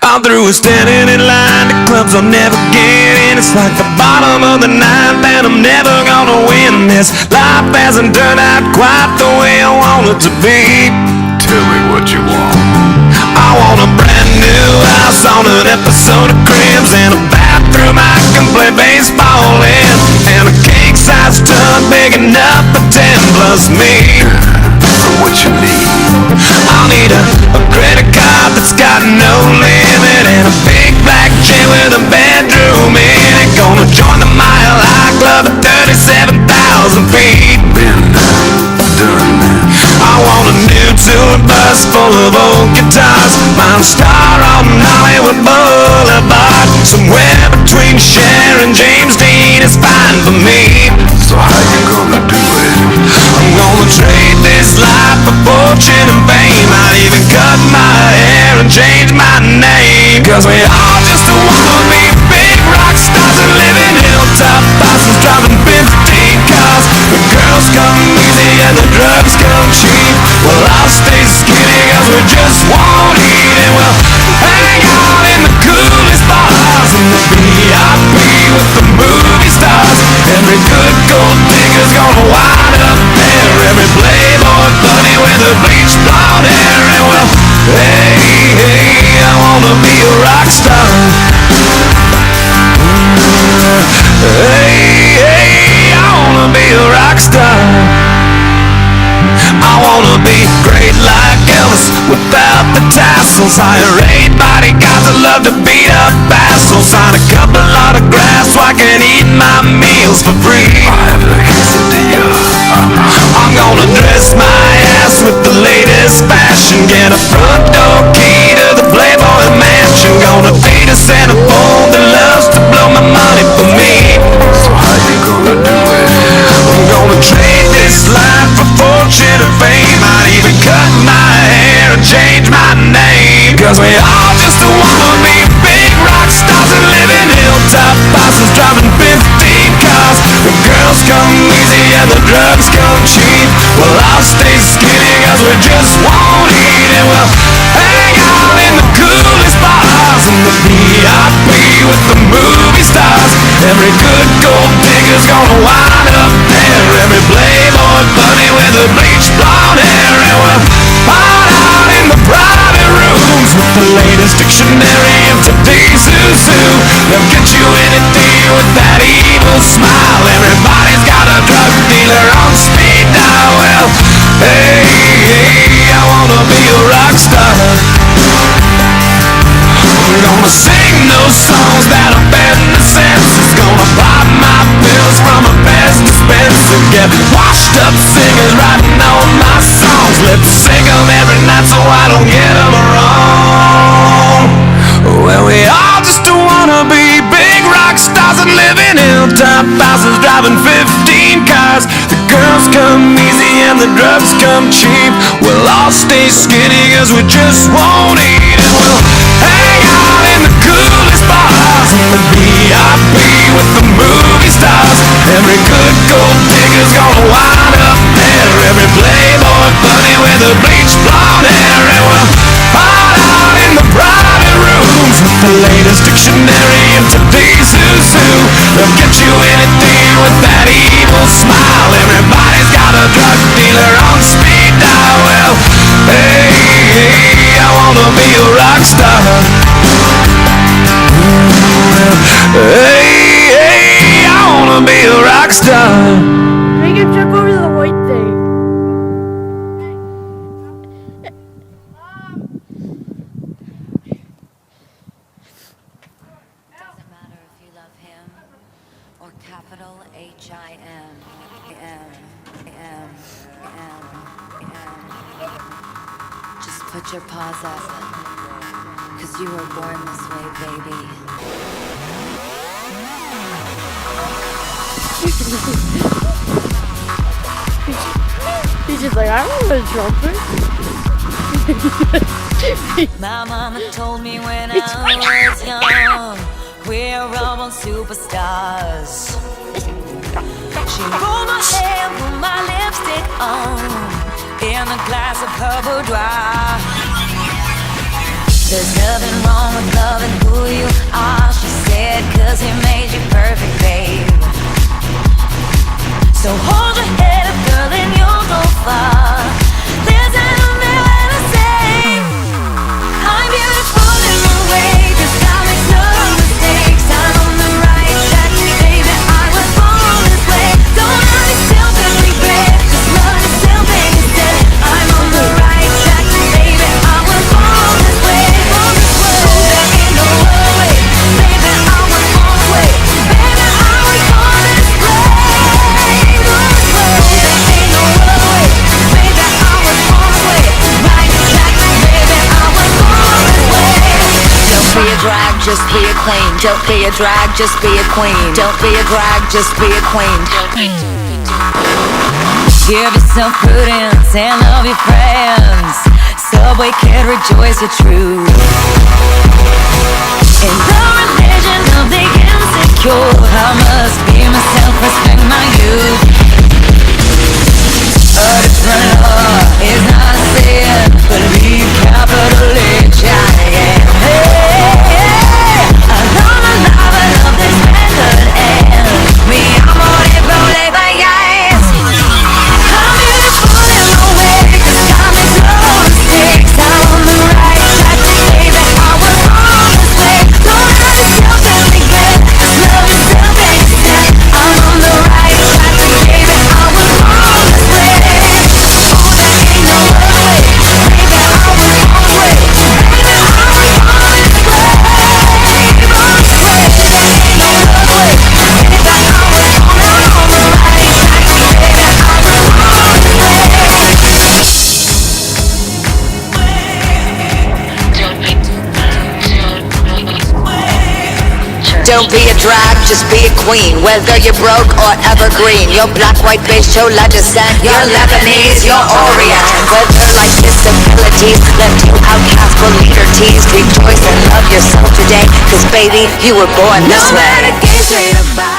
All through standing in line to clubs I'll never get in. It's like the bottom of the ninth and I'm never gonna win this. Life hasn't turned out quite the way I want it to be. Tell me what you want. I want a brand new house on an episode of Cribs, and a bathroom I can play baseball in, and a king-size tub big enough for 10 plus me. What you need? I'll need a credit card that's got no limit, and a big black chain with a bedroom in it. Gonna join the Mile High Club at 37,000 feet. Been done. I want a new tour bus full of old guitars, mine star on Hollywood Boulevard. Somewhere between Cher and James Dean is fine for me. So how you gonna do it? I'm gonna trade this life for fortune and fame. I'd even cut my hair and change my name. Cause we all just wanna be big rock stars and live in hilltop houses, driving 15 cars. The girls come easy and the drugs come cheap. Well, I'll stay skinny cause we just won't eat, and we'll hang out in the coolest bars in the VIP with the movie stars. Every good gold digger's gonna wind up there. Every playboy bunny with a bleached blonde hair. And well, hey, hey, I wanna be a rock star. Hey, hey, I wanna be a rock star. I wanna be great like Elvis without the tassels. Hire 8 bodyguards that love to beat up assholes. Sign a couple autographs so I can eat my meals for free. I have a quesadilla. I'm gonna dress my ass with the latest fashion. Get a front door key to the Playboy Mansion. Gonna date a centerfold that loves to blow my money for me. So how you gonna do it? I'm gonna trade this life for fortune and fame. I'd even cut my hair and change my name. Cause we all just wanna be big rock stars and live in hilltop houses, driving 15 cars. The girls come easy and the drugs come cheap. Well, I'll stay skinny cause we just won't eat, and we'll hang out in the coolest bars in the VIP with the movie stars. Every good gold digger's gonna wind up there. Every playboy bunny with a bleached blonde hair. And we'll hide out in the private rooms with the latest dictionary of today's who's who. They'll get you anything with that evil smile. Everybody's got a drug dealer on speed dial. Well, hey, hey, I wanna be a rock star. I'm gonna sing those songs that offend the senses. Gonna pop my pills from a best dispenser. Get washed up singers writing all my songs. Lip sync them every night so I don't get them wrong. Well, we all just wanna be big rock stars and live in hilltop houses, driving 15 cars. The girls come easy and the drugs come cheap. We'll all stay skinny cause we just won't eat, and we'll hang out in the coolest bars in the VIP with the movie stars. Every good gold digger's gonna wind up there. Every playboy bunny with a bleached blonde hair. And we'll hide out in the private rooms with the latest dictionary of today's who's who. They'll get you anything with that evil smile. Everybody's got a drug dealer on speed dial. Well, hey, hey, I wanna be a rock star. Hey, hey, I wanna be a rock star. Make him jump over the white thing. Doesn't matter if you love him or capital H-I-M. Just put your paws up, 'cause you were born this way, baby. He's just like, I don't want to jump it. My mama told me when I was young, we're all born superstars. She rolled my hair, put my lipstick on, in a glass of her boudoir. There's nothing wrong with loving who you are, she said, 'cause he made you perfect, babe. So hold your head up, girl, and you'll go far. Listen to me when I say I'm beautiful in my way, 'cause God makes no mistakes. I'm on the right track, baby, I was born this way. Don't have yourself in regret, 'cause love is still being said. I'm on the right track, baby, I was born this way. There ain't no other way, baby, I was born this way. Baby, I was born this way. Don't be a drag, just be a queen. Don't be a drag, just be a queen. Don't be a drag, just be a queen. Give yourself prudence and love your friends. Subway kid, rejoice your truth. In the religion of the insecure, I must be myself, respect my youth. A different law is not a sin, believe capital H-I-M. Hey, I love my life, I love this method, and mi amor es problema, yes. I'm beautiful in my way, 'cause God makes no mistakes. I'm on the right track, baby, I was born this way. Don't have yourself in regret, 'cause love is still being said. I'm on the right track, baby, I was born this way. Oh, there ain't no other way, baby, I was born this way. Baby, I was born this way. Don't be a drag, just be a queen. Whether you're broke or evergreen, you're black, white, beige, chola descent, you're Lebanese, you're Orient. Whether like disabilities left you outcast for leader teased, rejoice and love yourself today, 'cause baby, you were born this way. No matter gay, straight or bi,